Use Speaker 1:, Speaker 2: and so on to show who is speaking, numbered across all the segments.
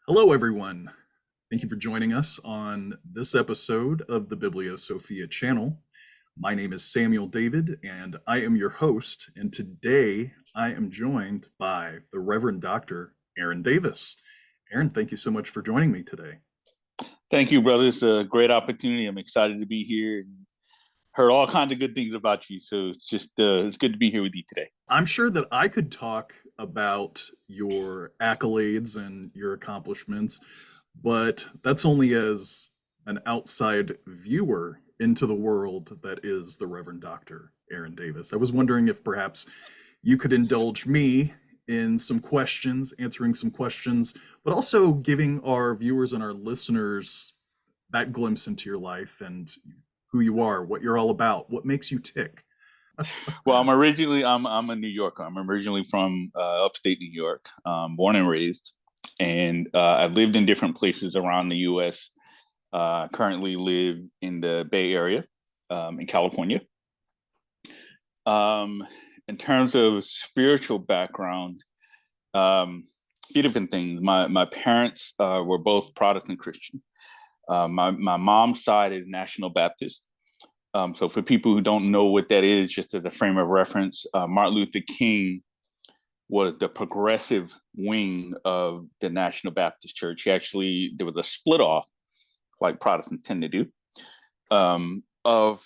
Speaker 1: Hello, everyone. Thank you for joining us on this episode of the Bibliosophia channel. My name is Samuel David, and I am your host. And today I am joined by the Reverend Dr. Aaron Davis. Aaron, thank you so much for joining me today.
Speaker 2: Thank you, brother. It's a great opportunity. I'm excited to be here and heard all kinds of good things about you. So it's good to be here with you today.
Speaker 1: I'm sure that I could talk about your accolades and your accomplishments, but that's only as an outside viewer into the world that is the Reverend Dr. Aaron Davis. I was wondering if perhaps you could indulge me in some questions, answering some questions, but also giving our viewers and our listeners that glimpse into your life and who you are, what you're all about, what makes you tick.
Speaker 2: Well, I'm a New Yorker. I'm originally from upstate New York, born and raised, and I've lived in different places around the U.S. Currently live in the Bay Area, in California. In terms of spiritual background, a few different things. My parents were both Protestant Christian. My mom's side is National Baptist. So for people who don't know what that is, just as a frame of reference, Martin Luther King was the progressive wing of the National Baptist Church. There was a split off, like Protestants tend to do, of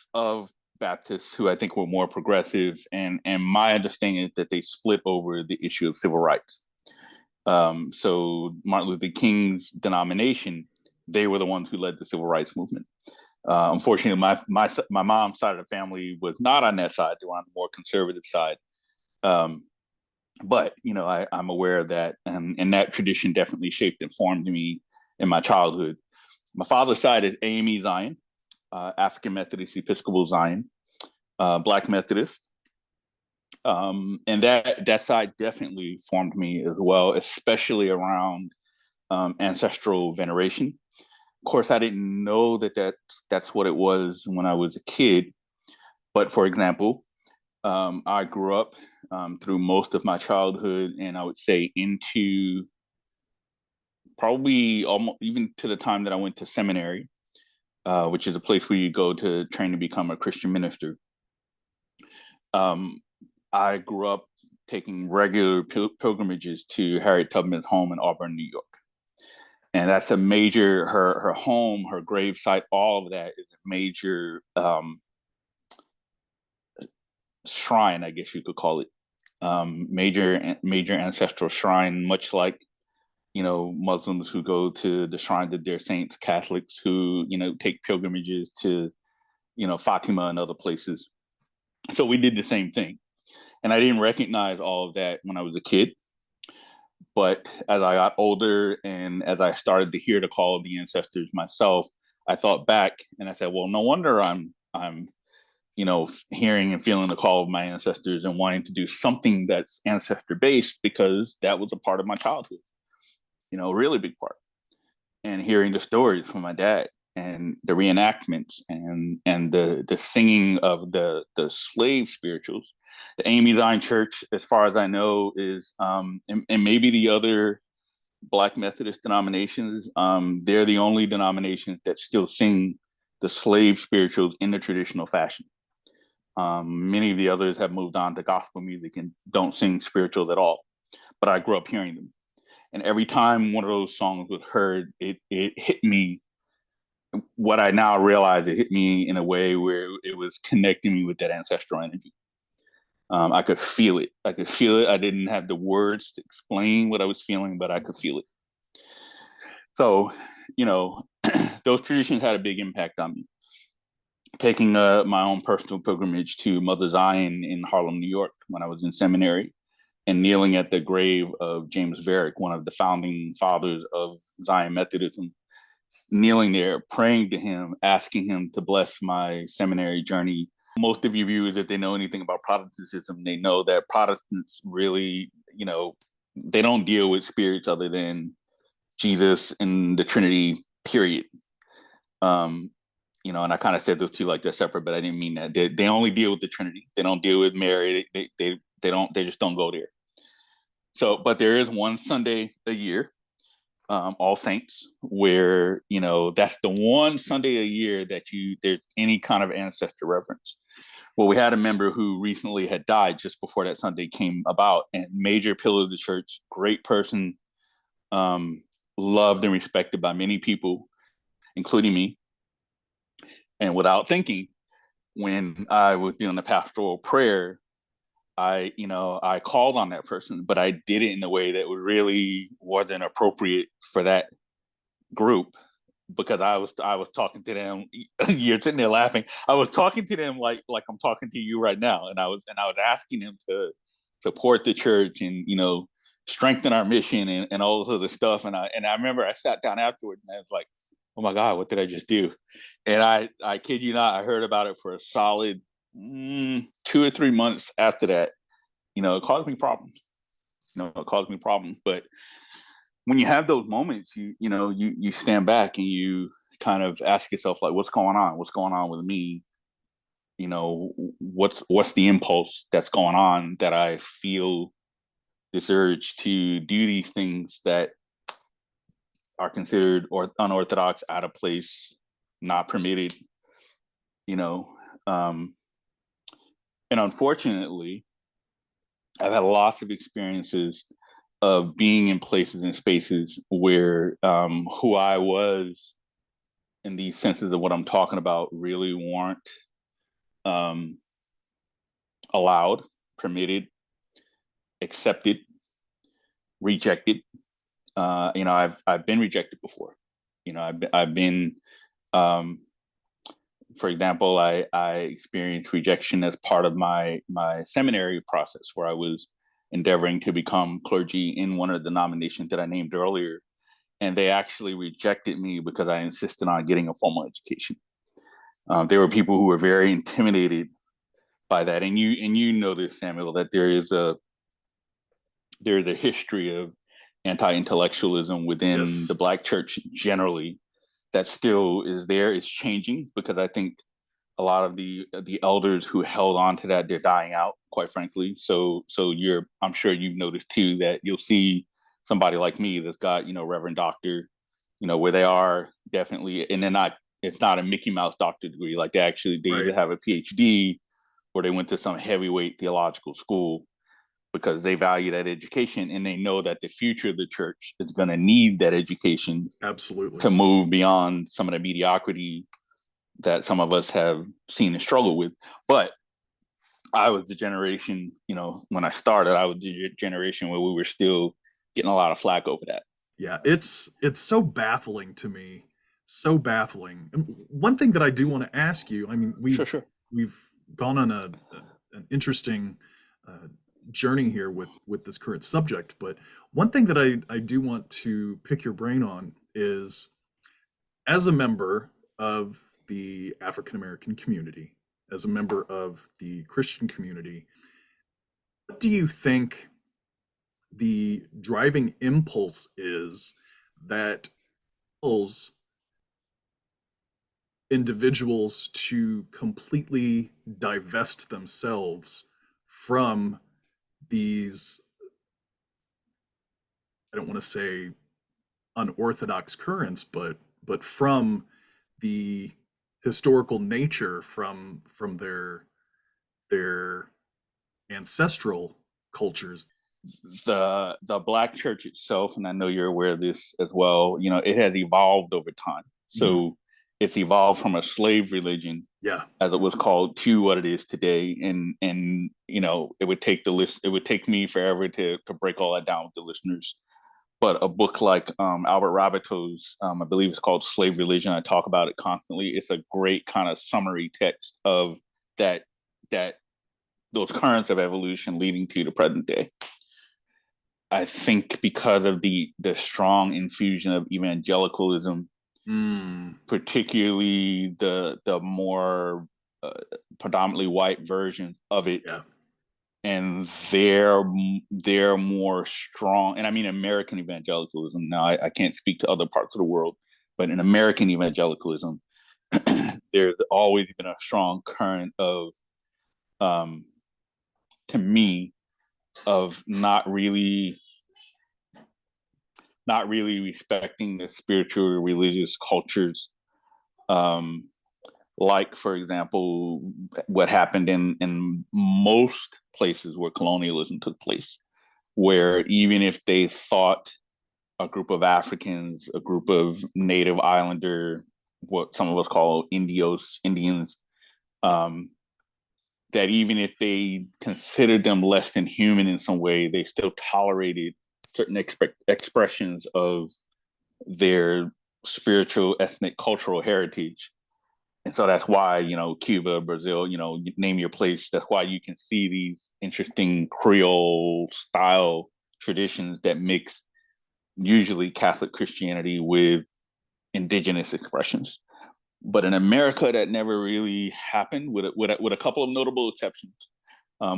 Speaker 2: Baptists who I think were more progressive. And my understanding is that they split over the issue of civil rights. So Martin Luther King's denomination, they were the ones who led the civil rights movement. Unfortunately, my mom's side of the family was not on that side; they were on the more conservative side. But I'm aware of that, and that tradition definitely shaped and formed me in my childhood. My father's side is AME Zion, African Methodist Episcopal Zion, Black Methodist, and that side definitely formed me as well, especially around ancestral veneration. Of course, I didn't know that's what it was when I was a kid. But for example, I grew up through most of my childhood, and I would say into probably almost even to the time that I went to seminary, which is a place where you go to train to become a Christian minister. I grew up taking regular pilgrimages to Harriet Tubman's home in Auburn, New York. And that's a major, her home, her grave site, all of that is a major shrine, I guess you could call it. Major ancestral shrine, much like, Muslims who go to the shrines of their saints, Catholics who, take pilgrimages to, Fatima and other places. So we did the same thing. And I didn't recognize all of that when I was a kid. But as I got older and as I started to hear the call of the ancestors myself, I thought back and I said, well, no wonder I'm hearing and feeling the call of my ancestors and wanting to do something that's ancestor based, because that was a part of my childhood, a really big part. And hearing the stories from my dad and the reenactments and the singing of the slave spirituals. The AME Zion Church, as far as I know, is and maybe the other Black Methodist denominations, they're the only denominations that still sing the slave spirituals in the traditional fashion. Many of the others have moved on to gospel music and don't sing spirituals at all. But I grew up hearing them. And every time one of those songs was heard, it hit me. What I now realize, it hit me in a way where it was connecting me with that ancestral energy. I could feel it. I didn't have the words to explain what I was feeling, but I could feel it. So, those traditions had a big impact on me. Taking my own personal pilgrimage to Mother Zion in Harlem, New York, when I was in seminary, and kneeling at the grave of James Varick, one of the founding fathers of Zion Methodism, kneeling there, praying to him, asking him to bless my seminary journey. Most of your viewers, if they know anything about Protestantism, they know that Protestants really, they don't deal with spirits other than Jesus and the Trinity, period. And I kind of said those two like they're separate, but I didn't mean that. They only deal with the Trinity. They don't deal with Mary. They just don't go there. So, but there is one Sunday a year All Saints, where that's the one Sunday a year that there's any kind of ancestor reverence. Well, we had a member who recently had died just before that Sunday came about, and major pillar of the church, great person, loved and respected by many people, including me. And without thinking, when I was doing the pastoral prayer, I called on that person, but I did it in a way that really wasn't appropriate for that group, because I was talking to them. You're sitting there laughing. I was talking to them like I'm talking to you right now, and I was asking them to support the church and strengthen our mission and all this other stuff. And I remember I sat down afterward and I was like, oh my God, what did I just do? And I kid you not, I heard about it for a solid 2 or 3 months after that. It caused me problems. But when you have those moments, you stand back and you kind of ask yourself, like, what's going on? What's going on with me? What's the impulse that's going on that I feel this urge to do these things that are considered or unorthodox, out of place, not permitted, and unfortunately, I've had lots of experiences of being in places and spaces where who I was in these senses of what I'm talking about really weren't allowed, permitted, accepted, rejected. I've been rejected before. I've been, for example, I experienced rejection as part of my seminary process, where I was endeavoring to become clergy in one of the denominations that I named earlier, and they actually rejected me because I insisted on getting a formal education. There were people who were very intimidated by that, and you know this, Samuel, that there's a history of anti-intellectualism within
Speaker 1: Yes.
Speaker 2: the Black church generally that still is there. It's changing, because I think a lot of the elders who held on to that, they're dying out, quite frankly. So I'm sure you've noticed too that you'll see somebody like me that's got Reverend Doctor, where they are definitely, and they're not. It's not a Mickey Mouse doctor degree. Like they
Speaker 1: Right.
Speaker 2: either have a PhD or they went to some heavyweight theological school, because they value that education and they know that the future of the church is going to need that education
Speaker 1: Absolutely.
Speaker 2: to move beyond some of the mediocrity that some of us have seen and struggled with. But I was the generation, when I started, I was the generation where we were still getting a lot of flack over that.
Speaker 1: Yeah, it's so baffling to me. So baffling. And one thing that I do want to ask you, I mean,
Speaker 2: Sure,
Speaker 1: we've
Speaker 2: sure.
Speaker 1: we've gone on an interesting uh, journey here with this current subject, but one thing that I do want to pick your brain on is, as a member of the African American community, as a member of the Christian community, what do you think the driving impulse is that pulls individuals to completely divest themselves from these, I don't want to say unorthodox currents, but from the historical nature, from their ancestral cultures?
Speaker 2: The Black church itself, and I know you're aware of this as well, it has evolved over time.
Speaker 1: Mhm.
Speaker 2: So it's evolved from a slave religion,
Speaker 1: Yeah,
Speaker 2: as it was called, to what it is today. And it would take me forever to break all that down with the listeners. But a book like Albert Rabato's, I believe it's called Slave Religion, I talk about it constantly. It's a great kind of summary text of that that those currents of evolution leading to the present day. I think because of the strong infusion of evangelicalism,
Speaker 1: mm,
Speaker 2: particularly the more predominantly white version of it,
Speaker 1: yeah,
Speaker 2: and they're more strong. And I mean American evangelicalism. Now I can't speak to other parts of the world, but in American evangelicalism, there's always been a strong current of, um, to me, of not really not really respecting the spiritual or religious cultures. Like, for example, what happened in most places where colonialism took place, where even if they thought a group of Africans, a group of Native Islander, what some of us call Indians, that even if they considered them less than human in some way, they still tolerated certain expressions of their spiritual, ethnic, cultural heritage. And so that's why, Cuba, Brazil, you name your place. That's why you can see these interesting Creole style traditions that mix usually Catholic Christianity with indigenous expressions. But in America, that never really happened, with a couple of notable exceptions,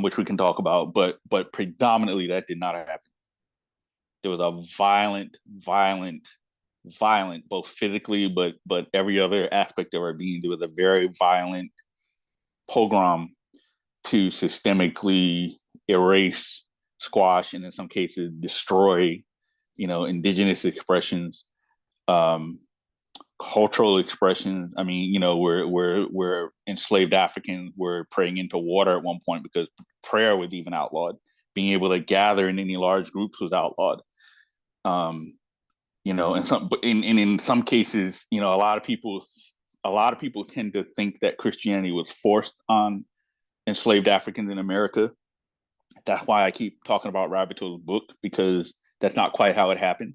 Speaker 2: which we can talk about. But predominantly, that did not happen. There was a violent, both physically, but every other aspect of our being. There was a very violent pogrom to systemically erase, squash, and in some cases destroy, indigenous expressions, cultural expressions. I mean, we're enslaved Africans were praying into water at one point because prayer was even outlawed. Being able to gather in any large groups was outlawed. In some cases, a lot of people tend to think that Christianity was forced on enslaved Africans in America. That's why I keep talking about Rabbito's book, because that's not quite how it happened.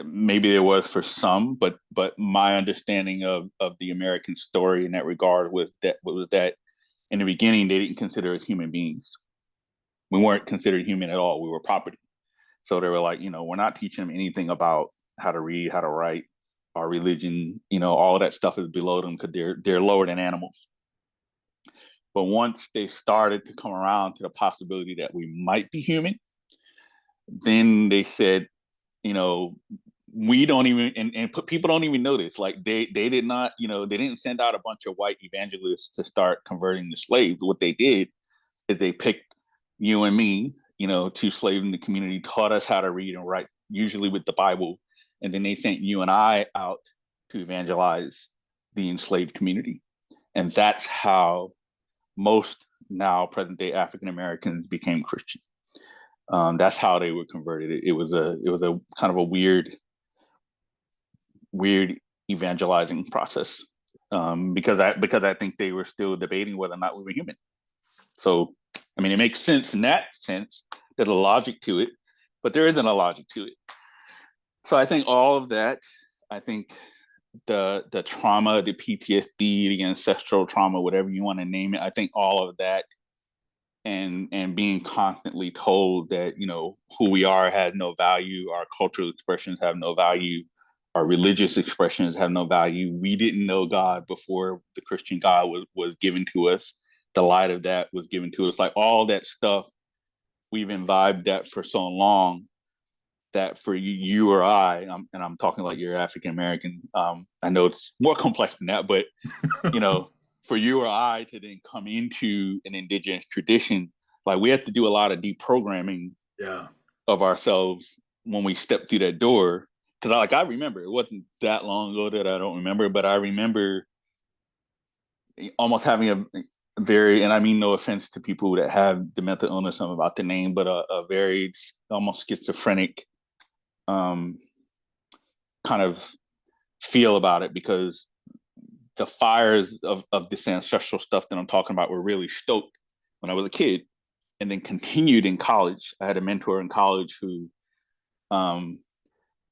Speaker 2: Maybe there was for some, but my understanding of the American story in that regard was that in the beginning they didn't consider us human beings. We weren't considered human at all. We were property. So they were like, we're not teaching them anything about how to read, how to write, our religion. All of that stuff is below them because they're lower than animals. But once they started to come around to the possibility that we might be human, then they said, we don't even, and people don't even know this. Like they did not, they didn't send out a bunch of white evangelists to start converting the slaves. What they did is they picked you and me, two slaves in the community, taught us how to read and write, usually with the Bible. And then they sent you and I out to evangelize the enslaved community. And that's how most now present day African Americans became Christian. That's how they were converted. It was a kind of a weird evangelizing process, because I think they were still debating whether or not we were human. So, I mean, it makes sense in that sense. There's a logic to it, but there isn't a logic to it. So I think all of that, I think the trauma, the PTSD, the ancestral trauma, whatever you want to name it, I think all of that, and being constantly told that, who we are has no value, our cultural expressions have no value, our religious expressions have no value. We didn't know God before the Christian God was given to us. The light of that was given to us. Like all that stuff, we've imbibed that for so long that for you or I, and I'm talking like you're African American. I know it's more complex than that, but for you or I to then come into an indigenous tradition, like we have to do a lot of deprogramming of ourselves when we step through that door. Because I remember, it wasn't that long ago that I don't remember, but I remember almost having a very, and I mean no offense to people that have the mental illness I'm about to name, but a very almost schizophrenic kind of feel about it, because the fires of this ancestral stuff that I'm talking about were really stoked when I was a kid, and then continued in college. I had a mentor in college who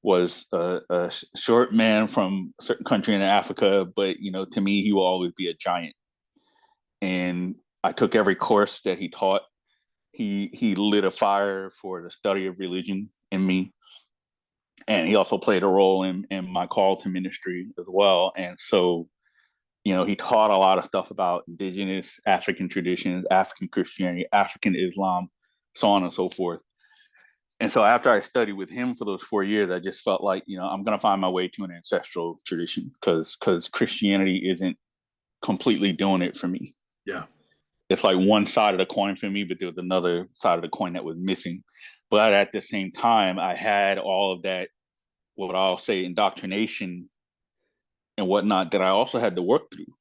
Speaker 2: was a short man from a certain country in Africa, but to me, he will always be a giant. And I took every course that he taught. He lit a fire for the study of religion in me. And he also played a role in my call to ministry as well. And so, he taught a lot of stuff about indigenous African traditions, African Christianity, African Islam, so on and so forth. And so after I studied with him for those 4 years, I just felt like, I'm going to find my way to an ancestral tradition, because Christianity isn't completely doing it for me.
Speaker 1: Yeah.
Speaker 2: It's like one side of the coin for me, but there was another side of the coin that was missing. But at the same time, I had all of that, what I'll say, indoctrination and whatnot that I also had to work through.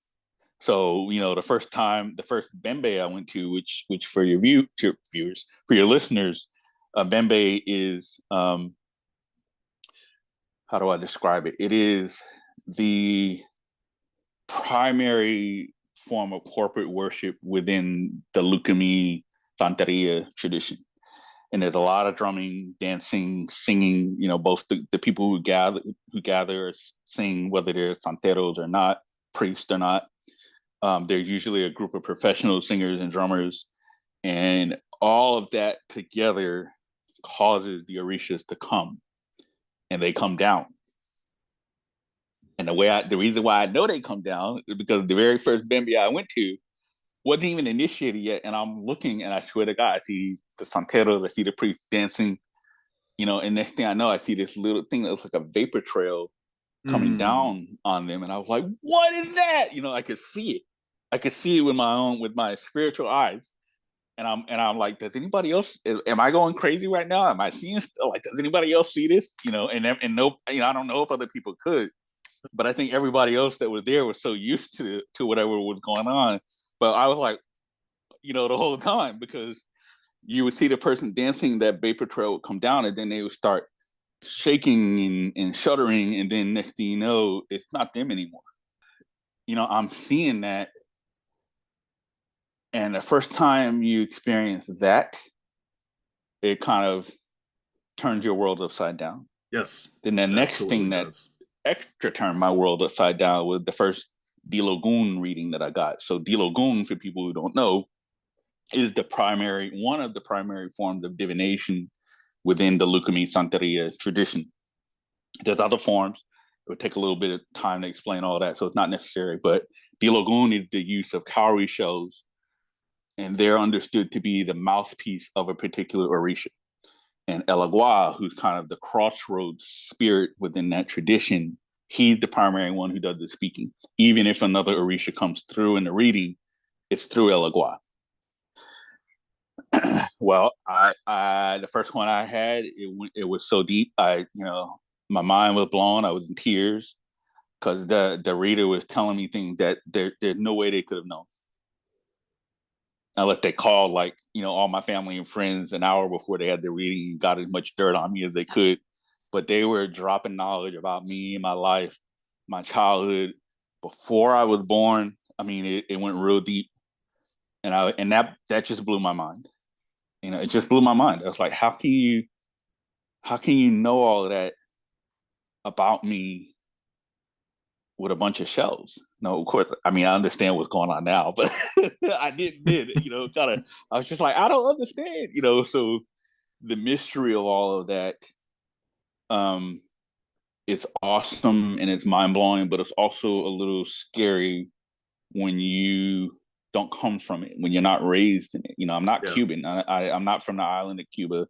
Speaker 2: So, the first Bembe I went to, which for your viewers, for your listeners, Bembe is, how do I describe it? It is the primary form of corporate worship within the Lukumi Santeria tradition. And there's a lot of drumming, dancing, singing, both the people who gather sing, whether they're santeros or not, priests or not. There's usually a group of professional singers and drummers, and all of that together causes the orishas to come, and they come down. And the reason why I know they come down is because the very first Bembe I went to wasn't even initiated yet, and I'm looking, and I swear to God, I see the santeros, I see the priest dancing, and next thing I know, I see this little thing that looks like a vapor trail coming down on them, and I was like, "What is that?" I could see it. I could see it with my spiritual eyes, and I'm like, "Does anybody else? Am I going crazy right now? Am I seeing stuff? Like, does anybody else see this?" And no, I don't know if other people could, but I think everybody else that was there was so used to whatever was going on. But I was like, the whole time, because you would see the person dancing, that vapor trail would come down, and then they would start shaking and shuddering, and then next thing you know, it's not them anymore. I'm seeing that, and the first time you experience that, it kind of turns your world upside down.
Speaker 1: Yes.
Speaker 2: Then the next thing that extra turned my world upside down was the first Dilogun reading that I got. So Dilogun, for people who don't know, is one of the primary forms of divination within the Lukumi Santeria tradition. There's other forms. It would take a little bit of time to explain all that, so it's not necessary. But Dilogun is the use of cowrie shells, and they're understood to be the mouthpiece of a particular orisha. And Elagua, who's kind of the crossroads spirit within that tradition, he's the primary one who does the speaking. Even if another orisha comes through in the reading, it's through Elagua. Well, I the first one I had, it was so deep. My mind was blown. I was in tears because the reader was telling me things that there's no way they could have known. Unless they called, all my family and friends an hour before they had the reading and got as much dirt on me as they could. But they were dropping knowledge about me, my life, my childhood, before I was born. I mean, it went real deep. And that just blew my mind. It just blew my mind. I was like, how can you know all of that about me with a bunch of shells? No, of course. I mean, I understand what's going on now, but I didn't then, I was just like, I don't understand, so the mystery of all of that, it's awesome and it's mind blowing, but it's also a little scary when you don't come from it, when you're not raised in it. I'm not Cuban. I'm not from the island of Cuba.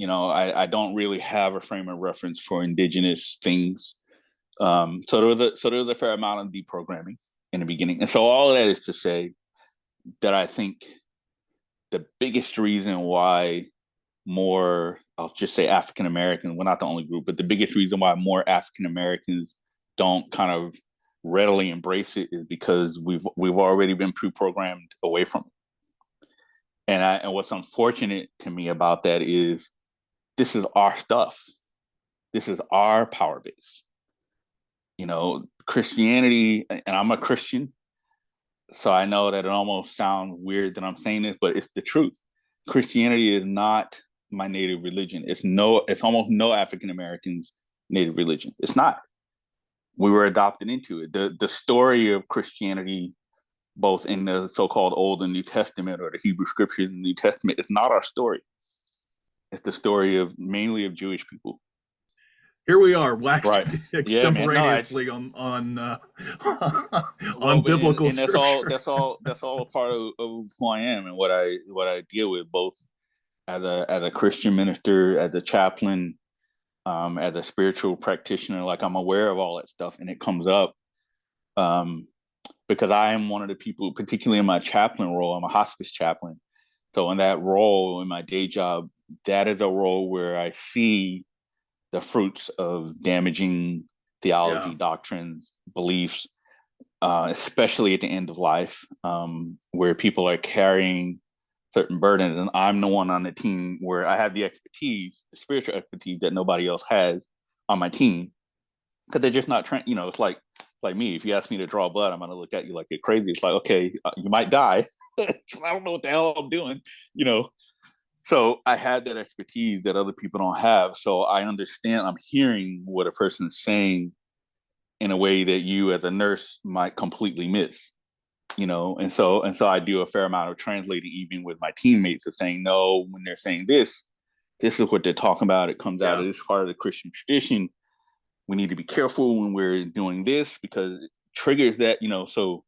Speaker 2: I don't really have a frame of reference for indigenous things. So there was a fair amount of deprogramming in the beginning. And so all of that is to say that I think the biggest reason why I'll just say African Americans, we're not the only group, but the biggest reason why more African Americans don't kind of readily embrace it is because we've already been pre-programmed away from it. And what's unfortunate to me about that is this is our stuff. This is our power base. Christianity, and I'm a Christian, so I know that it almost sounds weird that I'm saying this, but it's the truth. Christianity is not my native religion. It's almost no African Americans' native religion. It's not. We were adopted into it. The story of Christianity, both in the so-called Old and New Testament, or the Hebrew Scriptures and the New Testament, it's not our story. It's the story mainly of Jewish people.
Speaker 1: Here we are, waxing
Speaker 2: right.
Speaker 1: extemporaneously on biblical
Speaker 2: and
Speaker 1: scripture.
Speaker 2: That's all a part of who I am and what I deal with, both as a Christian minister, as a chaplain, as a spiritual practitioner. Like, I'm aware of all that stuff, and it comes up because I am one of the people, particularly in my chaplain role. I'm a hospice chaplain, So in that role in my day job, that is a role where I see the fruits of damaging
Speaker 1: Yeah.
Speaker 2: theology, doctrines, beliefs, especially at the end of life, where people are carrying certain burdens. And I'm the one on the team where I have the expertise, the spiritual expertise that nobody else has on my team, because they're just not trained. You know, it's like me. If you ask me to draw blood, I'm going to look at you like you're crazy. It's like, okay, you might die. I don't know what the hell I'm doing, you know. So I had that expertise that other people don't have. So I understand. I'm hearing what a person is saying in a way that you, as a nurse, might completely miss. You know, and so I do a fair amount of translating, even with my teammates, of saying no when they're saying this. This is what they're talking about. It comes out
Speaker 1: Yeah.
Speaker 2: of this part of the Christian tradition. We need to be careful when we're doing this because it triggers that. You know, so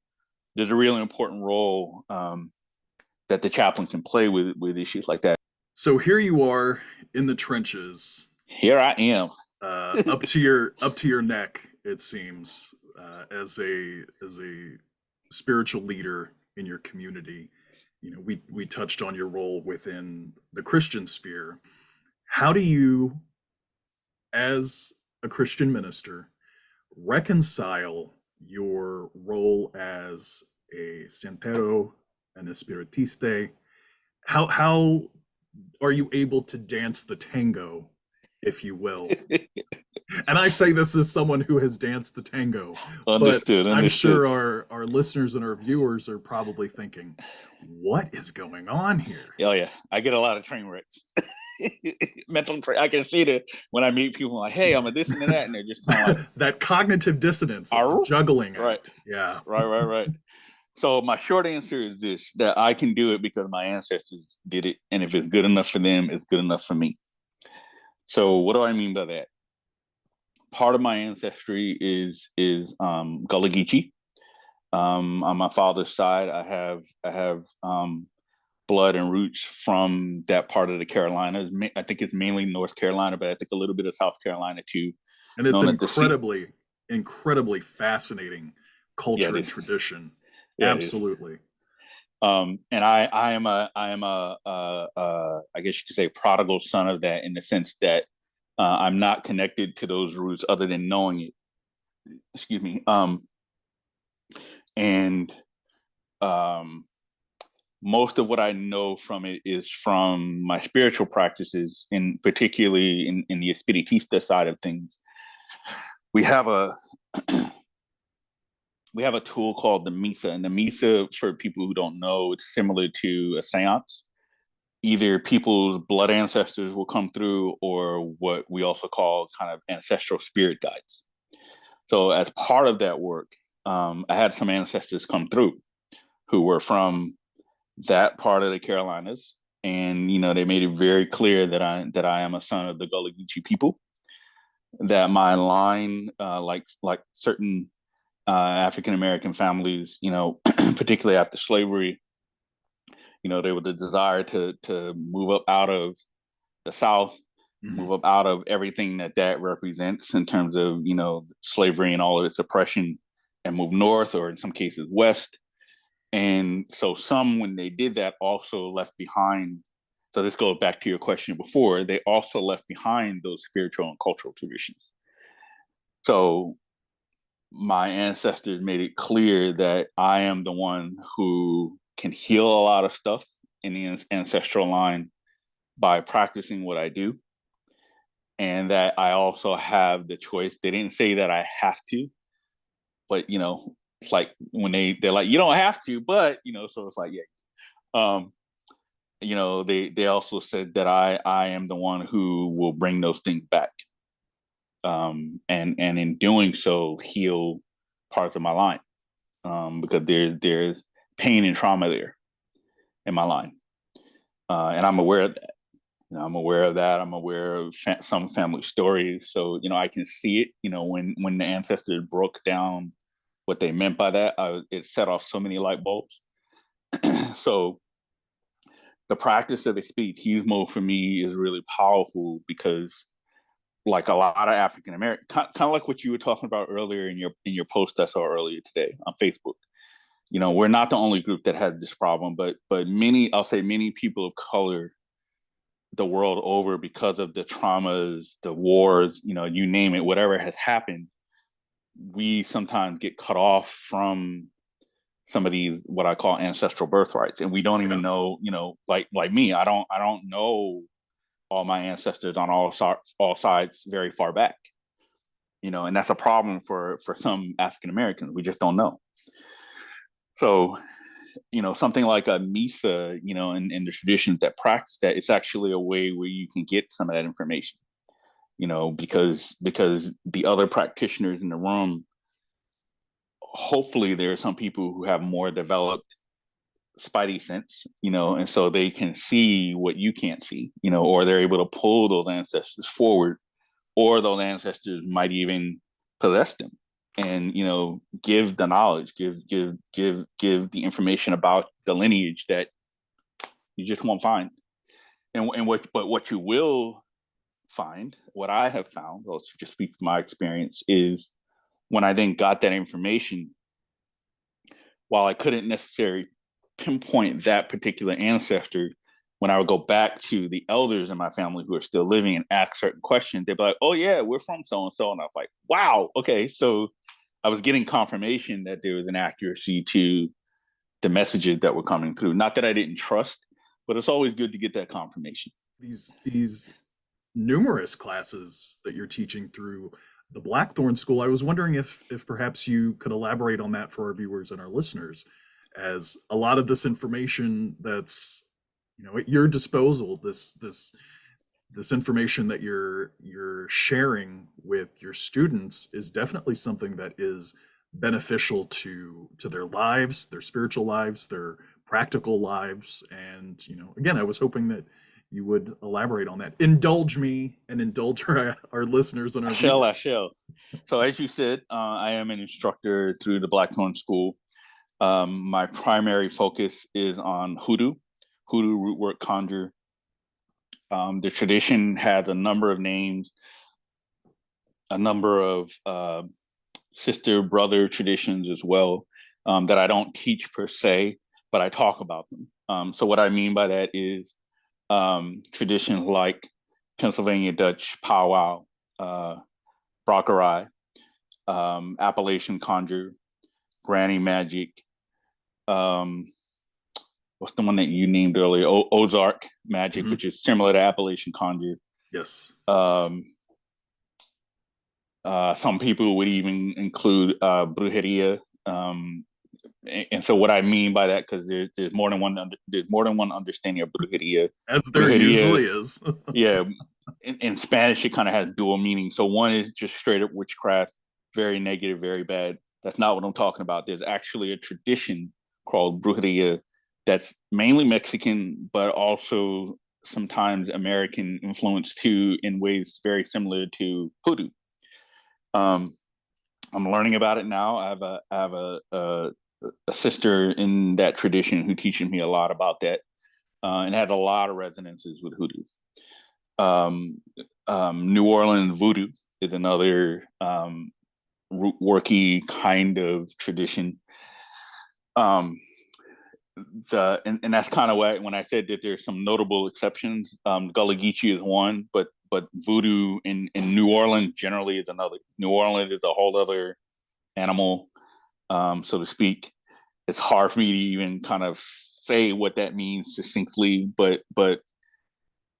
Speaker 2: there's a really important role that the chaplain can play with issues like that.
Speaker 1: So here you are in the trenches,
Speaker 2: Here I am.
Speaker 1: up to your neck, it seems, as a spiritual leader in your community. You know, we touched on your role within the Christian sphere. How do you, as a Christian minister, reconcile your role as a santero and a spiritiste? How are you able to dance the tango, if you will? And I say this as someone who has danced the tango, but
Speaker 2: Understood.
Speaker 1: I'm
Speaker 2: Understood.
Speaker 1: sure our listeners and our viewers are probably thinking, what is going on here?
Speaker 2: Oh yeah, I get a lot of train wrecks. Mental train. I can see that when I meet people like, "Hey, I'm a this and a that," and they're just kind of like,
Speaker 1: That cognitive dissonance of the
Speaker 2: "Arr?"
Speaker 1: juggling
Speaker 2: Right,
Speaker 1: act. Yeah.
Speaker 2: right. So my short answer is this: that I can do it because my ancestors did it, and if it's good enough for them, it's good enough for me. So what do I mean by that? Part of my ancestry is Gullah Geechee. On my father's side, I have blood and roots from that part of the Carolinas. I think it's mainly North Carolina, but I think a little bit of South Carolina too.
Speaker 1: And it's
Speaker 2: Known at the sea.
Speaker 1: incredibly fascinating
Speaker 2: Yeah,
Speaker 1: culture
Speaker 2: it
Speaker 1: and
Speaker 2: is.
Speaker 1: tradition.
Speaker 2: Yeah, it is.
Speaker 1: Absolutely.
Speaker 2: And I am a I guess you could say prodigal son of that in the sense that I'm not connected to those roots other than knowing it. Excuse me. And um, most of what I know from it is from my spiritual practices, in particularly in the Espiritista side of things. We have a we have a tool called the Misa, and the Misa, for people who don't know, it's similar to a seance. Either people's blood ancestors will come through, or what we also call kind of ancestral spirit guides. So, as part of that work, I had some ancestors come through who were from that part of the Carolinas, and they made it very clear that I am a son of the Gullah Geechee people. That my line, like certain African American families, particularly after slavery, there was a desire to move up out of the South,
Speaker 1: Mhm.
Speaker 2: move up out of everything that represents in terms of slavery and all of its oppression, and move north, or in some cases west. And so some, when they did that, also left behind. So this goes back to your question before. They also left behind those spiritual and cultural traditions. So my ancestors made it clear that I am the one who can heal a lot of stuff in the ancestral line by practicing what I do, and that I also have the choice. They didn't say that I have to, but it's like when they're like, you don't have to, but so it's like, yeah. Um, they also said that I am the one who will bring those things back, and in doing so heal parts of my line, because there's pain and trauma there in my line, and I'm aware of that. I'm aware of that. I'm aware of some family stories, so I can see it. When the ancestors broke down what they meant by that, it set off so many light bulbs. So the practice of the Spiritismo for me is really powerful because, like a lot of African American, kind of like what you were talking about earlier in your post I saw earlier today on Facebook. we're not the only group that has this problem, but many people of color the world over, because of the traumas, the wars, you name it, whatever has happened, we sometimes get cut off from some of these what I call ancestral birthrights, and we don't even know, like me, I don't know all my ancestors on all sides very far back, and that's a problem for some African Americans. We just don't know. So, something like a Misa, in the traditions that practice that, it's actually a way where you can get some of that information, because the other practitioners in the room, hopefully there are some people who have more developed spidey sense, and so they can see what you can't see, or they're able to pull those ancestors forward, or those ancestors might even possess them and give the knowledge, give the information about the lineage that you just won't find. But what you will find, what I have found, I'll just speak from my experience, is when I then got that information, while I couldn't necessarily pinpoint that particular ancestor, when I would go back to the elders in my family who are still living and ask certain questions, they'd be like, "Oh yeah, we're from so and so," and I was like, "Wow, okay." So I was getting confirmation that there was an accuracy to the messages that were coming through. Not that I didn't trust, but it's always good to get that confirmation.
Speaker 1: These numerous classes that you're teaching through the Blackthorne School, I was wondering if perhaps you could elaborate on that for our viewers and our listeners, as a lot of this information that's at your disposal, this information that you're sharing with your students, is definitely something that is beneficial to their lives, their spiritual lives, their practical lives. And again, I was hoping that you would elaborate on that. Indulge me and indulge our listeners and our viewers.
Speaker 2: I shall. So as you said, I am an instructor through the Blackthorne School. My primary focus is on Hoodoo, root work conjure. The tradition has a number of names, a number of sister brother traditions as well, that I don't teach per se, but I talk about them. So what I mean by that is traditions like Pennsylvania Dutch powwow, Brockerai, Appalachian conjure, granny magic, what's the one that you named earlier? Ozark magic, which is similar to Appalachian conjure.
Speaker 1: Yes.
Speaker 2: Some people would even include brujeria. And so what I mean by that, because there's more than one understanding of brujeria.
Speaker 1: As there usually is.
Speaker 2: Yeah. In Spanish, it kind of has dual meaning. So one is just straight up witchcraft, very negative, very bad. That's not what I'm talking about. There's actually a tradition called brujeria that's mainly Mexican, but also sometimes American influence too, in ways very similar to Hoodoo. I'm learning about it now. I have a sister in that tradition who teaches me a lot about that, and has a lot of resonances with Hoodoo. New Orleans voodoo is another root worky kind of tradition. And that's kind of why when I said that there's some notable exceptions, Gullah Geechee is one, but voodoo in New Orleans generally is another. New Orleans is a whole other animal, so to speak. It's hard for me to even kind of say what that means succinctly, but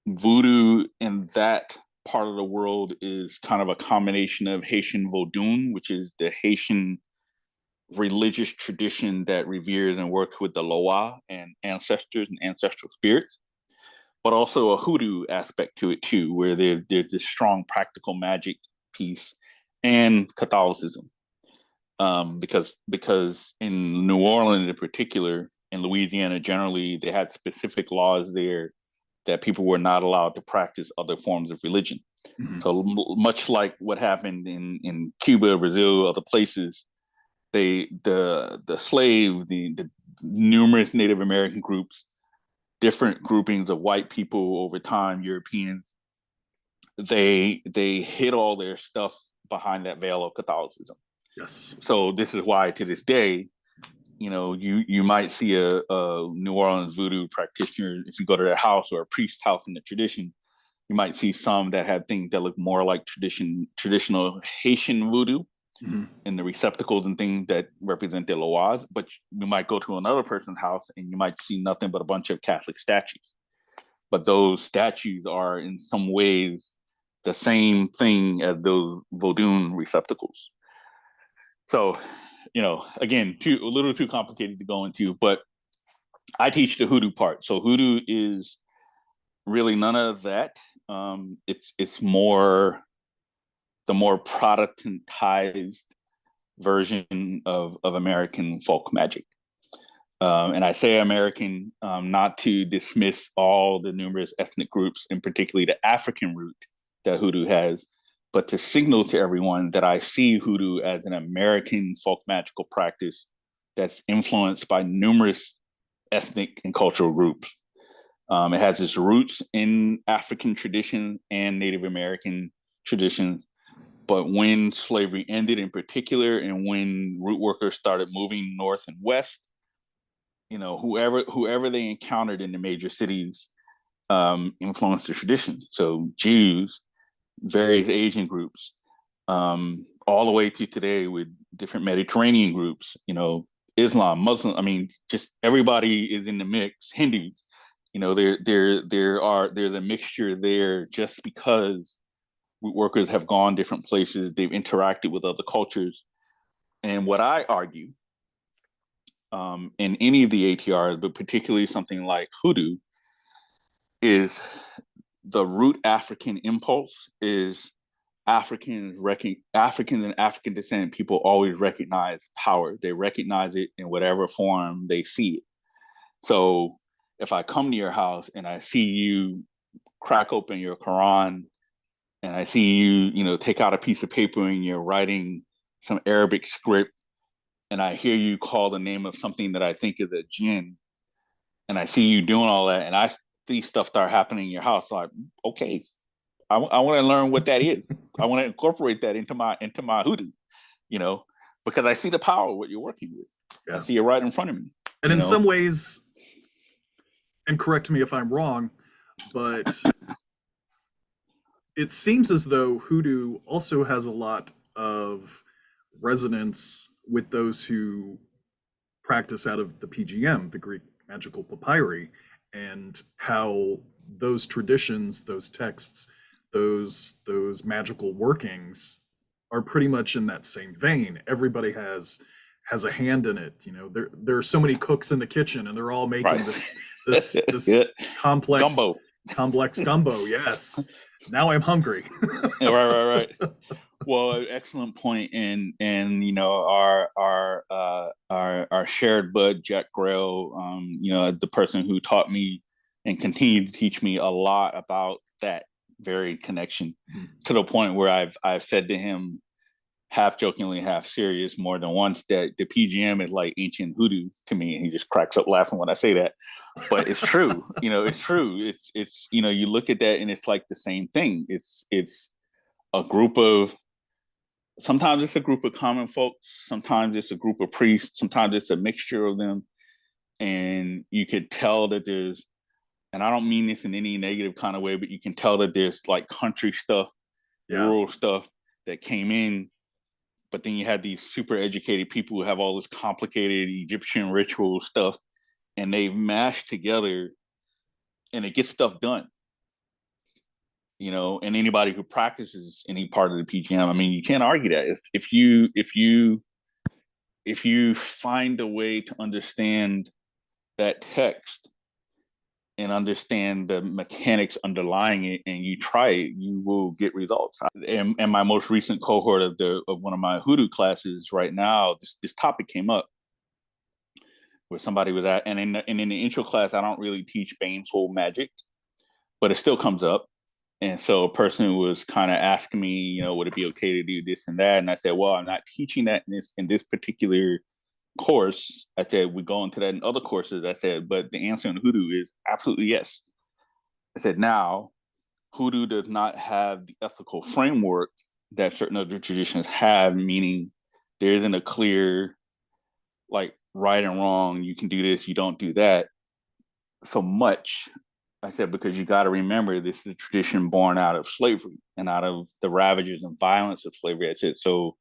Speaker 2: voodoo in that part of the world is kind of a combination of Haitian Vodun, which is the Haitian religious tradition that reveres and works with the Loa and ancestors and ancestral spirits, but also a Hoodoo aspect to it too, where there's this strong practical magic piece and Catholicism. Because in New Orleans in particular, in Louisiana generally, they had specific laws there that people were not allowed to practice other forms of religion. So much like what happened in Cuba, Brazil, other places, the slave, the numerous Native American groups, different groupings of white people over time, Europeans, they hid all their stuff behind that veil of Catholicism.
Speaker 1: Yes.
Speaker 2: So this is why to this day, you might see a New Orleans voodoo practitioner if you go to their house, or a priest's house in the tradition. You might see some that have things that look more like traditional Haitian voodoo,
Speaker 1: Mhm.
Speaker 2: and the receptacles and things that represent the loas. But you might go to another person's house and you might see nothing but a bunch of Catholic statues. But those statues are in some ways the same thing as those Vodun receptacles. So, again, a little too complicated to go into, but I teach the Hoodoo part. So Hoodoo is really none of that. It's more the more Protestantized version of American folk magic. And I say American not to dismiss all the numerous ethnic groups, and particularly the African root that Hoodoo has, but to signal to everyone that I see Hoodoo as an American folk magical practice that's influenced by numerous ethnic and cultural groups. It has its roots in African tradition and Native American traditions. But when slavery ended in particular, and when root workers started moving north and west, whoever they encountered in the major cities influenced the tradition. So Jews, various Asian groups, all the way to today with different Mediterranean groups, Islam, Muslim. I mean, just everybody is in the mix. Hindus, there's a mixture there just because root workers have gone different places. They've interacted with other cultures. And what I argue in any of the ATRs, but particularly something like Hoodoo, is the root African impulse is Africans and African descendant people always recognize power. They recognize it in whatever form they see it. So if I come to your house and I see you crack open your Quran, and I see you, take out a piece of paper and you're writing some Arabic script, and I hear you call the name of something that I think is a jinn, and I see you doing all that, and I see stuff start happening in your house, like, okay, I want to learn what that is. I want to incorporate that into my Hoodoo, because I see the power of what you're working with. Yeah. I see it right in front of me.
Speaker 1: And in some ways, and correct me if I'm wrong, but it seems as though Hoodoo also has a lot of resonance with those who practice out of the PGM, the Greek magical papyri, and how those traditions, those texts, those magical workings are pretty much in that same vein. Everybody has a hand in it. There are so many cooks in the kitchen, and they're all making this yeah. complex gumbo. Yes. Now I'm hungry.
Speaker 2: Right. Well, excellent point. And our shared bud Jack Grail, the person who taught me and continued to teach me a lot about that very connection, to the point where I've said to him, half jokingly, half serious, more than once, that the PGM is like ancient Hoodoo to me, and he just cracks up laughing when I say that. But it's true. It's true. It's you look at that and it's like the same thing. It's a group of, sometimes it's a group of common folks, sometimes it's a group of priests, sometimes it's a mixture of them, and you could tell that there's, and I don't mean this in any negative kind of way, but you can tell that there's like country stuff, rural stuff that came in. But then you had these super educated people who have all this complicated Egyptian ritual stuff, and they mash together, and it gets stuff done. And anybody who practices any part of the PGM, I mean, you can't argue that. If you find a way to understand that text and understand the mechanics underlying it, and you try it, you will get results. And my most recent cohort of one of my Hoodoo classes right now, this topic came up where somebody was at, and in the intro class, I don't really teach baneful magic, but it still comes up. And so a person was kind of asking me, would it be okay to do this and that? And I said, well, I'm not teaching that in this particular course. I said, we go into that in other courses. I said, but the answer in Hoodoo is absolutely yes. I said, now, Hoodoo does not have the ethical framework that certain other traditions have, meaning there isn't a clear, like, right and wrong, you can do this, you don't do that so much. I said, because you got to remember, this is a tradition born out of slavery and out of the ravages and violence of slavery. I said, so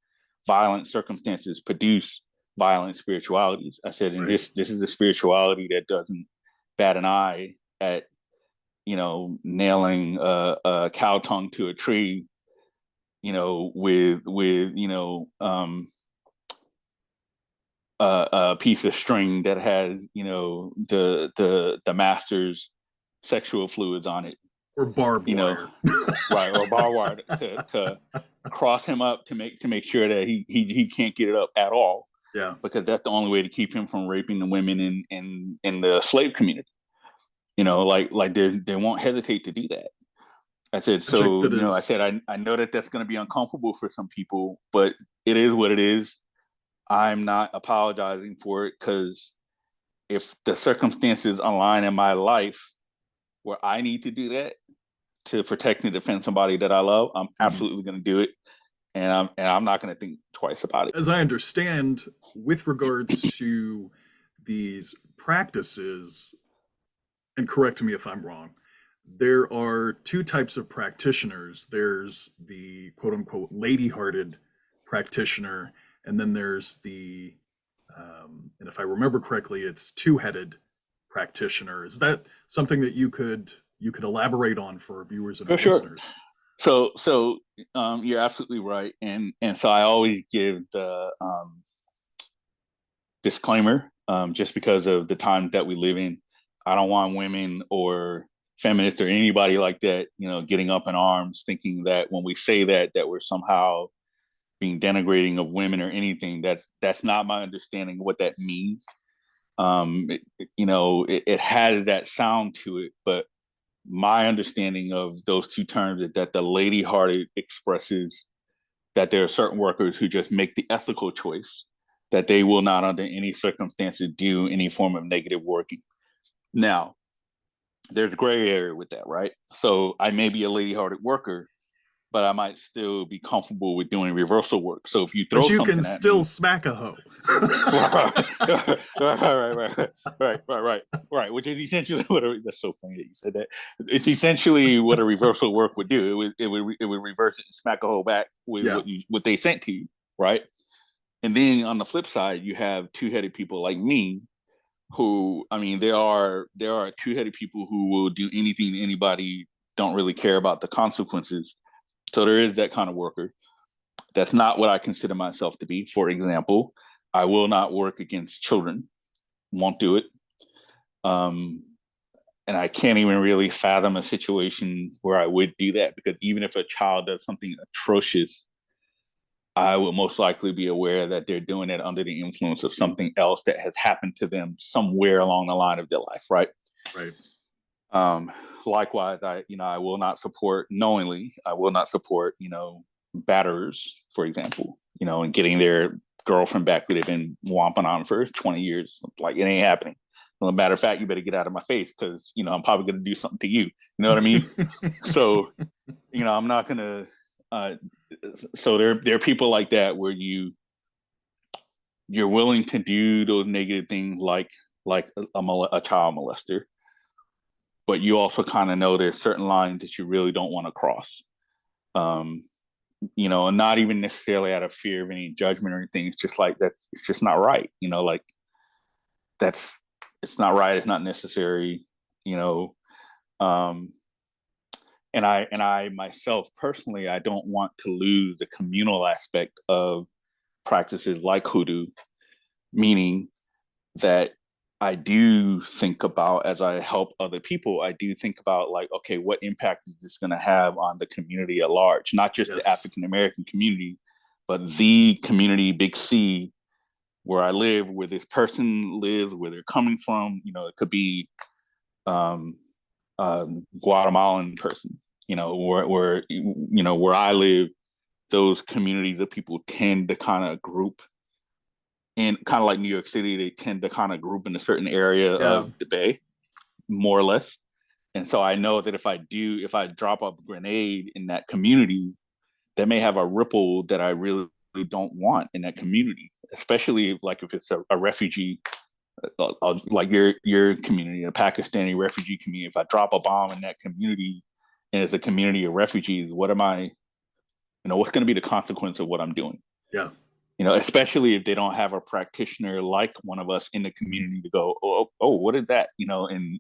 Speaker 2: violent circumstances produce violent spiritualities. I said, and
Speaker 1: Right.
Speaker 2: this is a spirituality that doesn't bat an eye at, nailing a cow tongue to a tree, with a piece of string that has, the master's sexual fluids on it,
Speaker 1: Or barbed wire.
Speaker 2: right, or barbed wire to cross him up to make sure that he can't get it up at all.
Speaker 1: Yeah.
Speaker 2: Because that's the only way to keep him from raping the women in the slave community. Like they won't hesitate to do that. I said, so, I said, I know that that's going to be uncomfortable for some people, but it is what it is. I'm not apologizing for it, because if the circumstances align in my life where I need to do that to protect and defend somebody that I love, I'm absolutely going to do it. And I'm not going to think twice about it.
Speaker 1: As I understand, with regards to these practices, and correct me if I'm wrong, there are two types of practitioners. There's the quote unquote lady-hearted practitioner, and then there's the, and if I remember correctly, it's two-headed practitioner. Is that something that you could elaborate on for our viewers and our listeners?
Speaker 2: So you're absolutely right, and so I always give the disclaimer, just because of the time that we live in. I don't want women or feminists or anybody like that, getting up in arms, thinking that when we say that we're somehow being denigrating of women or anything. That's not my understanding of what that means. It has that sound to it, but my understanding of those two terms is that the lady-hearted expresses that there are certain workers who just make the ethical choice that they will not, under any circumstances, do any form of negative working. Now, there's a gray area with that, right? So I may be a lady-hearted worker, but I might still be comfortable with doing reversal work. So if you throw something at me,
Speaker 1: but you can still smack a hoe.
Speaker 2: right. Which is essentially that's so funny that you said that. It's essentially what a reversal work would do. It would reverse it and smack a hoe back with what they sent to you, right? And then on the flip side, you have two-headed people like me, who, I mean, there are two-headed people who will do anything to anybody, don't really care about the consequences. So there is that kind of worker. That's not what I consider myself to be. For example, I will not work against children. Won't do it. And I can't even really fathom a situation where I would do that, because even if a child does something atrocious, I would most likely be aware that they're doing it under the influence of something else that has happened to them somewhere along the line of their life, right?
Speaker 1: Right.
Speaker 2: Likewise, I will not support, knowingly, I will not support, batterers, for example, and getting their girlfriend back that they've been womping on for 20 years. Like, it ain't happening. As a matter of fact, you better get out of my face, because, I'm probably going to do something to you. You know what I mean? So, I'm not going to, so there are people like that where you're willing to do those negative things, like a child molester, but you also kind of know there's certain lines that you really don't want to cross. And not even necessarily out of fear of any judgment or anything. It's just like that. It's just not right. Like it's not right. It's not necessary. And I myself personally, I don't want to lose the communal aspect of practices like Hoodoo, meaning that I do think about, as I help other people, I do think about, like, okay, what impact is this going to have on the community at large? Not just the African American community, but the community, big C, where I live, where this person lives, where they're coming from. It could be Guatemalan person, where I live, those communities of people tend to kind of group, and kind of like New York City, they tend to kind of group in a certain area of the Bay, more or less. And so I know that if I drop a grenade in that community, that may have a ripple that I really don't want in that community. especially like if it's a refugee, like your community, a Pakistani refugee community. If I drop a bomb in that community, and it's a community of refugees, what am I? What's going to be the consequence of what I'm doing?
Speaker 1: Yeah.
Speaker 2: Especially if they don't have a practitioner like one of us in the community to go, what is that? And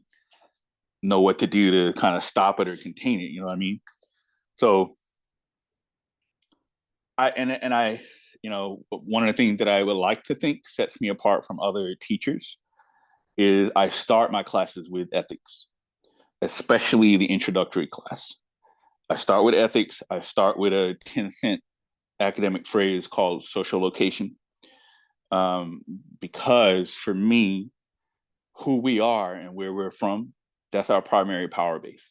Speaker 2: know what to do to kind of stop it or contain it. You know what I mean? So one of the things that I would like to think sets me apart from other teachers is I start my classes with ethics, especially the introductory class. I start with ethics. I start with a 10-cent academic phrase called social location. Because for me, who we are and where we're from, that's our primary power base.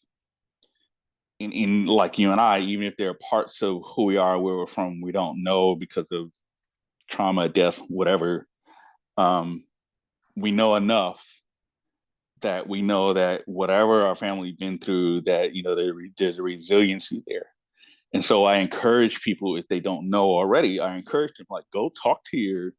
Speaker 2: In like you and I, even if there are parts of who we are, where we're from, we don't know because of trauma, death, whatever. We know enough that we know that whatever our family's been through, that there's a resiliency there. And so I encourage people, if they don't know already, I encourage them, like, go talk to your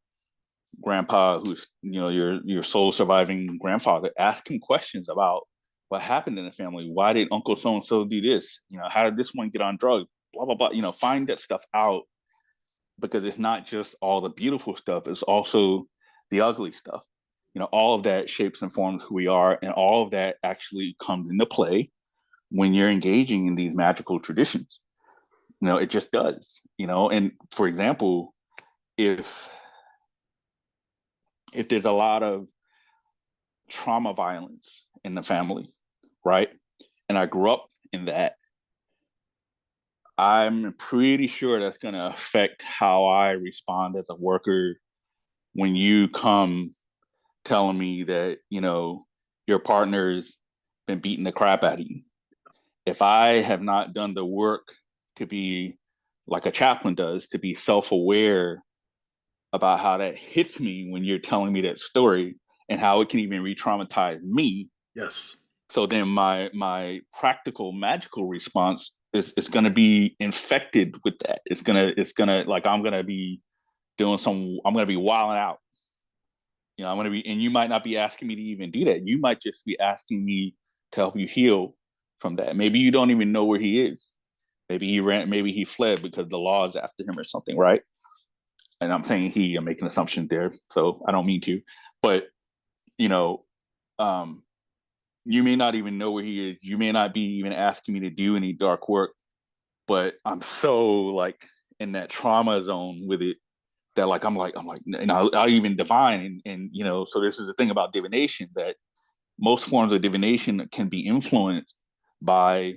Speaker 2: grandpa, who's your sole surviving grandfather. Ask him questions about what happened in the family. Why did Uncle so and so do this? How did this one get on drugs? Blah blah blah. Find that stuff out, because it's not just all the beautiful stuff. It's also the ugly stuff. All of that shapes and forms who we are, and all of that actually comes into play when you're engaging in these magical traditions. It just does. And for example, if there's a lot of trauma violence in the family, right? And I grew up in that, I'm pretty sure that's going to affect how I respond as a worker when you come telling me that, your partner's been beating the crap out of you. If I have not done the work to be like a chaplain does, to be self-aware about how that hits me when you're telling me that story and how it can even re-traumatize me.
Speaker 1: Yes.
Speaker 2: So then my practical magical response is going to be infected with that. It's gonna like I'm gonna be wilding out. I'm gonna be, and you might not be asking me to even do that. You might just be asking me to help you heal from that. Maybe you don't even know where he is. Maybe he ran. Maybe he fled because the law is after him or something, right? And I'm saying I'm making assumptions there, so I don't mean to, but um, you may not even know where he is. You may not be even asking me to do any dark work, but I'm so like in that trauma zone with it that I'm like, I'll even divine, and so this is the thing about divination, that most forms of divination can be influenced by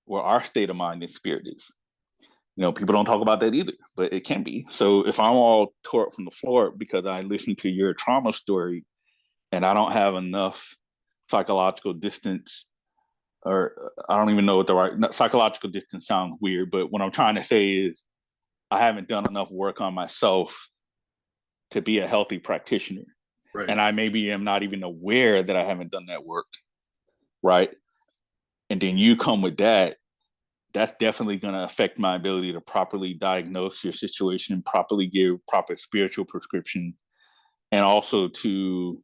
Speaker 2: where our state of mind and spirit is. People don't talk about that either, but it can be. So if I'm all tore up from the floor because I listened to your trauma story and I don't have enough psychological distance, or I don't even know what the right psychological distance sounds weird, but what I'm trying to say is I haven't done enough work on myself to be a healthy practitioner.
Speaker 1: Right.
Speaker 2: And I maybe am not even aware that I haven't done that work. Right. And then you come with that, that's definitely going to affect my ability to properly diagnose your situation, properly give proper spiritual prescription, and also to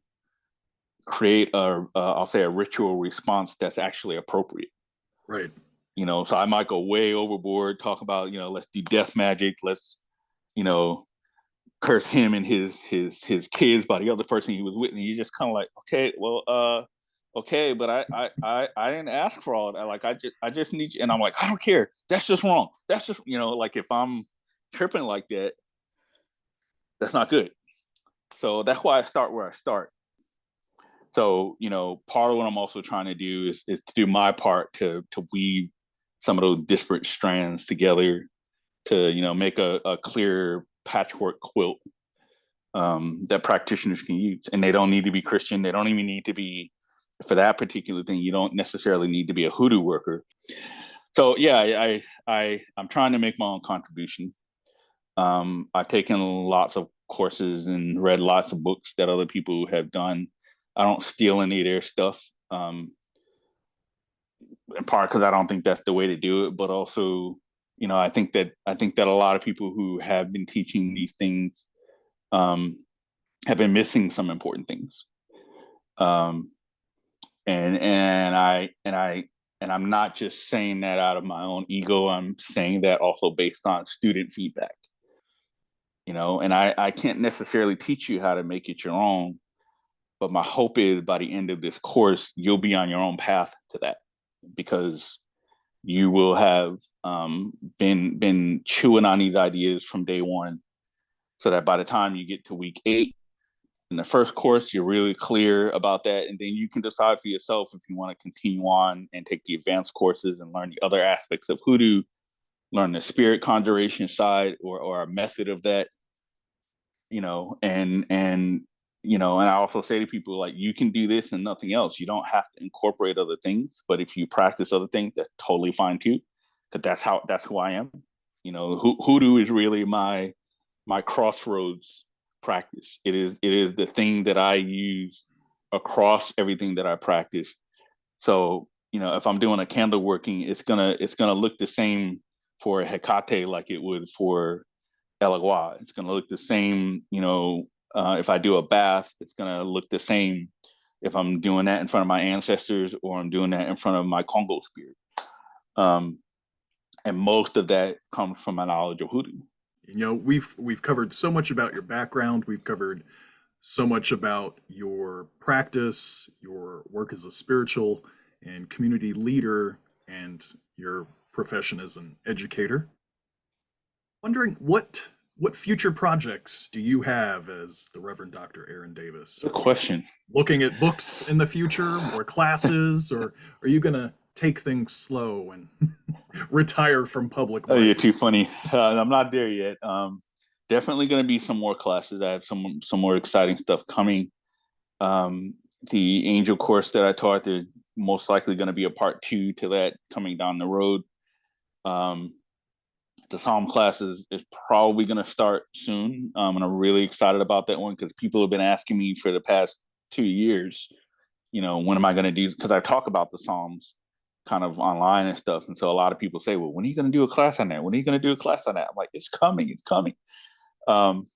Speaker 2: create I'll say a ritual response that's actually appropriate.
Speaker 1: Right.
Speaker 2: So I might go way overboard, talk about, let's do death magic. Let's, curse him and his kids by the other person he was with. And you're just kind of like, okay, well, okay, but I didn't ask for all that. Like, I just need you. And I'm like, I don't care. That's just wrong. That's just, like if I'm tripping like that, that's not good. So that's why I start where I start. So, part of what I'm also trying to do is to do my part to weave some of those disparate strands together to, make a clear patchwork quilt that practitioners can use. And they don't need to be Christian. They don't even need to be, for that particular thing, you don't necessarily need to be a hoodoo worker. So yeah, I'm trying to make my own contribution. I've taken lots of courses and read lots of books that other people have done. I don't steal any of their stuff, in part because I don't think that's the way to do it, but also, I think that a lot of people who have been teaching these things have been missing some important things. Um, and I'm not just saying that out of my own ego. I'm saying that also based on student feedback. And I can't necessarily teach you how to make it your own, but my hope is by the end of this course, you'll be on your own path to that, because you will have been chewing on these ideas from day one, so that by the time you get to week 8 in the first course, you're really clear about that. And then you can decide for yourself if you want to continue on and take the advanced courses and learn the other aspects of Hoodoo, learn the spirit conjuration side, or a method of that, and I also say to people, like, you can do this and nothing else. You don't have to incorporate other things, but if you practice other things, that's totally fine too, because that's who I am. Hoodoo is really my crossroads practice. It is the thing that I use across everything that I practice. So, if I'm doing a candle working, it's gonna look the same for Hecate like it would for Elagua. It's gonna look the same, if I do a bath, it's gonna look the same if I'm doing that in front of my ancestors or I'm doing that in front of my Congo spirit. And most of that comes from my knowledge of Hoodoo.
Speaker 1: We've covered so much about your background. We've covered so much about your practice, your work as a spiritual and community leader, and your profession as an educator. Wondering what future projects do you have as the Reverend Dr. Aaron Davis?
Speaker 2: Good question.
Speaker 1: Looking at books in the future, more classes, or are you gonna take things slow and retire from public life?
Speaker 2: Oh, you're too funny. I'm not there yet. Definitely going to be some more classes. I have some more exciting stuff coming. The angel course that I taught, there's most likely going to be a part 2 to that coming down the road. The Psalm class is probably going to start soon. And I'm really excited about that one because people have been asking me for the past 2 years, when am I going to do, because I talk about the Psalms kind of online and stuff. And so a lot of people say, well, when are you going to do a class on that? When are you going to do a class on that? I'm like, it's coming.
Speaker 1: And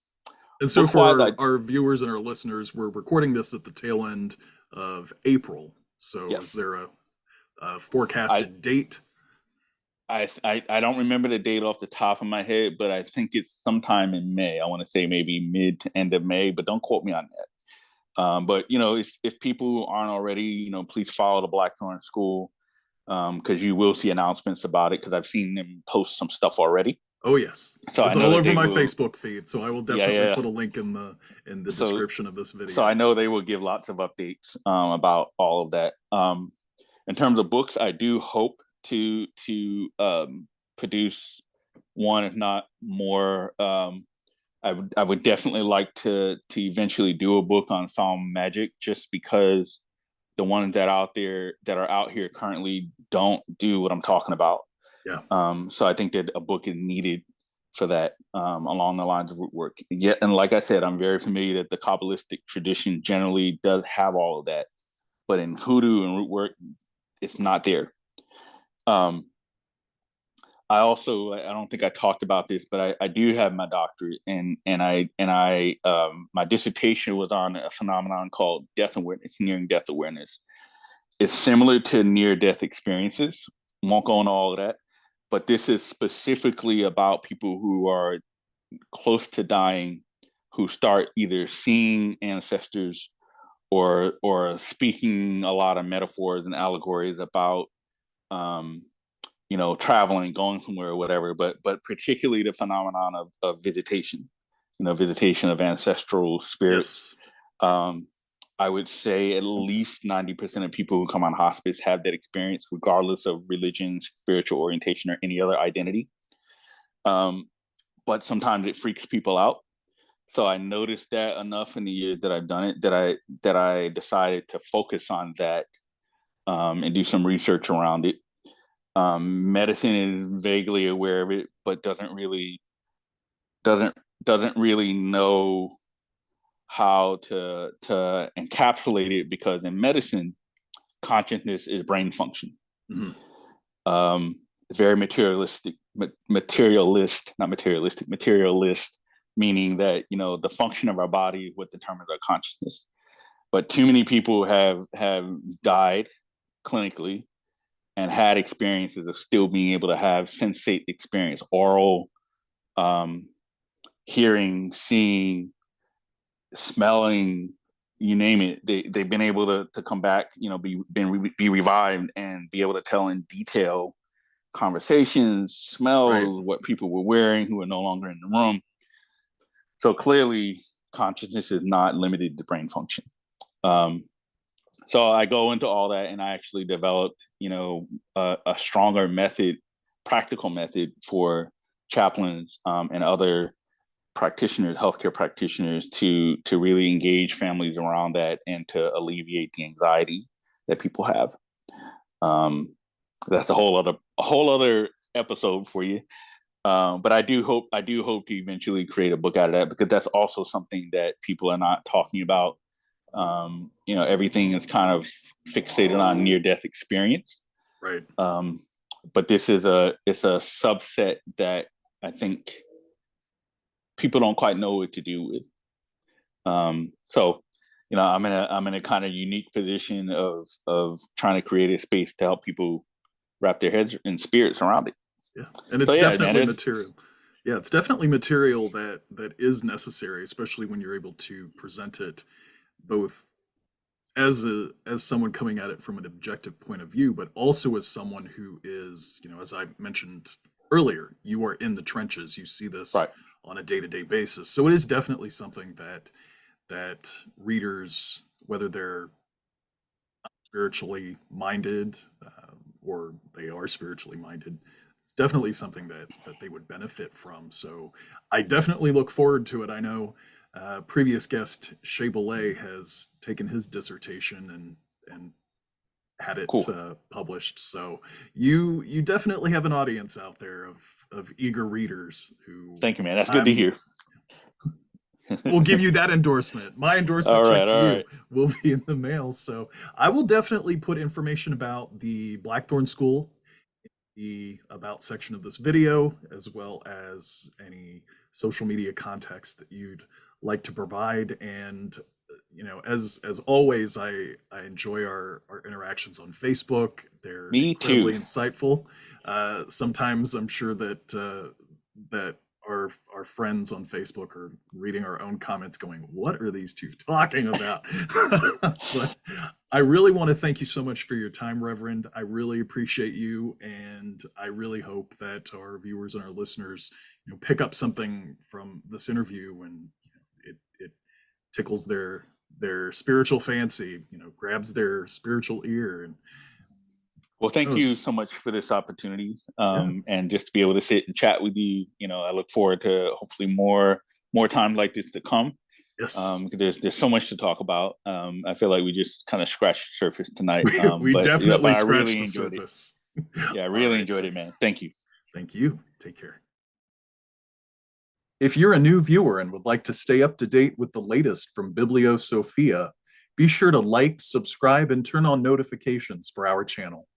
Speaker 1: so for
Speaker 2: book-wise,
Speaker 1: our viewers and our listeners, we're recording this at the tail end of April. So
Speaker 2: Yes.
Speaker 1: Is there a forecasted date?
Speaker 2: I don't remember the date off the top of my head, but I think it's sometime in May. I want to say maybe mid to end of May, but don't quote me on that. But if people aren't already, please follow the Blackthorne School, because you will see announcements about it, because I've seen them post some stuff already.
Speaker 1: Oh yes,
Speaker 2: So
Speaker 1: it's all over my Facebook feed. So I will definitely put a link in the description of this video.
Speaker 2: So I know they will give lots of updates about all of that. In terms of books, I do hope to produce one, if not more. I would definitely like to eventually do a book on Psalm magic, just because the ones that are out here currently don't do what I'm talking about.
Speaker 1: Yeah.
Speaker 2: So I think that a book is needed for that, along the lines of root work. Yeah, and like I said, I'm very familiar that the Kabbalistic tradition generally does have all of that, but in Hoodoo and root work, it's not there. I don't think I talked about this, but I do have my doctorate, and my dissertation was on a phenomenon called death awareness, nearing death awareness. It's similar to near-death experiences. Won't go into all of that, but this is specifically about people who are close to dying, who start either seeing ancestors or speaking a lot of metaphors and allegories about traveling, going somewhere or whatever, but particularly the phenomenon of visitation, visitation of ancestral spirits.
Speaker 1: Yes.
Speaker 2: I would say at least 90% of people who come on hospice have that experience, regardless of religion, spiritual orientation, or any other identity. But sometimes it freaks people out. So I noticed that enough in the years that I've done it that I decided to focus on that, and do some research around it. Medicine is vaguely aware of it, but doesn't really know how to encapsulate it, because in medicine, consciousness is brain function.
Speaker 1: Mm-hmm.
Speaker 2: It's very materialist, meaning that, you know, the function of our body what determines our consciousness. But too many people have died clinically and had experiences of still being able to have sensate experience, oral, hearing, seeing, smelling, you name it. They've been able to come back, you know, be revived and be able to tell in detail conversations, smells,
Speaker 1: Right.
Speaker 2: what people were wearing who are no longer in the room. So clearly, consciousness is not limited to brain function. So I go into all that, and I actually developed, you know, a stronger method, practical method for chaplains and other practitioners, healthcare practitioners, to really engage families around that and to alleviate the anxiety that people have. That's a whole other episode for you. But I do hope to eventually create a book out of that, because that's also something that people are not talking about. You know, everything is kind of fixated on near-death experience.
Speaker 1: Right.
Speaker 2: But it's a subset that I think people don't quite know what to do with. So, you know, I'm in a kind of unique position of trying to create a space to help people wrap their heads and spirits around it.
Speaker 1: Yeah, and it's definitely material. Yeah, it's definitely material that is necessary, especially when you're able to present it both as someone coming at it from an objective point of view, but also as someone who is, you know, as I mentioned earlier, you are in the trenches. You see this
Speaker 2: right
Speaker 1: on a day-to-day basis. So it is definitely something that readers, whether they're spiritually minded or they are spiritually minded, it's definitely something that they would benefit from. So I definitely look forward to it. I know previous guest Shea Belay has taken his dissertation and had it
Speaker 2: cool.
Speaker 1: Published. So you definitely have an audience out there of eager readers who.
Speaker 2: Thank you, man. That's good to hear.
Speaker 1: We'll give you that endorsement. My endorsement check to you will be in the mail. So I will definitely put information about the Blackthorne School in the About section of this video, as well as any social media context that you'd like to provide. And you know, as always, I enjoy our interactions on Facebook. They're incredibly insightful. Sometimes I'm sure that that our friends on Facebook are reading our own comments going, what are these two talking about? But I really want to thank you so much for your time, Reverend. I really appreciate you, and I really hope that our viewers and our listeners, you know, pick up something from this interview, and you know, it tickles their spiritual fancy, you know, grabs their spiritual ear. And
Speaker 2: well, thank you so much for this opportunity, and just to be able to sit and chat with you. You know, I look forward to hopefully more time like this to come.
Speaker 1: Yes.
Speaker 2: There's so much to talk about. I feel like we just kind of scratched the surface tonight.
Speaker 1: We definitely scratched the
Speaker 2: enjoyed
Speaker 1: surface.
Speaker 2: Yeah, I really enjoyed it, man. Thank you.
Speaker 1: Thank you. Take care. If you're a new viewer and would like to stay up to date with the latest from Bibliosophia, be sure to like, subscribe, and turn on notifications for our channel.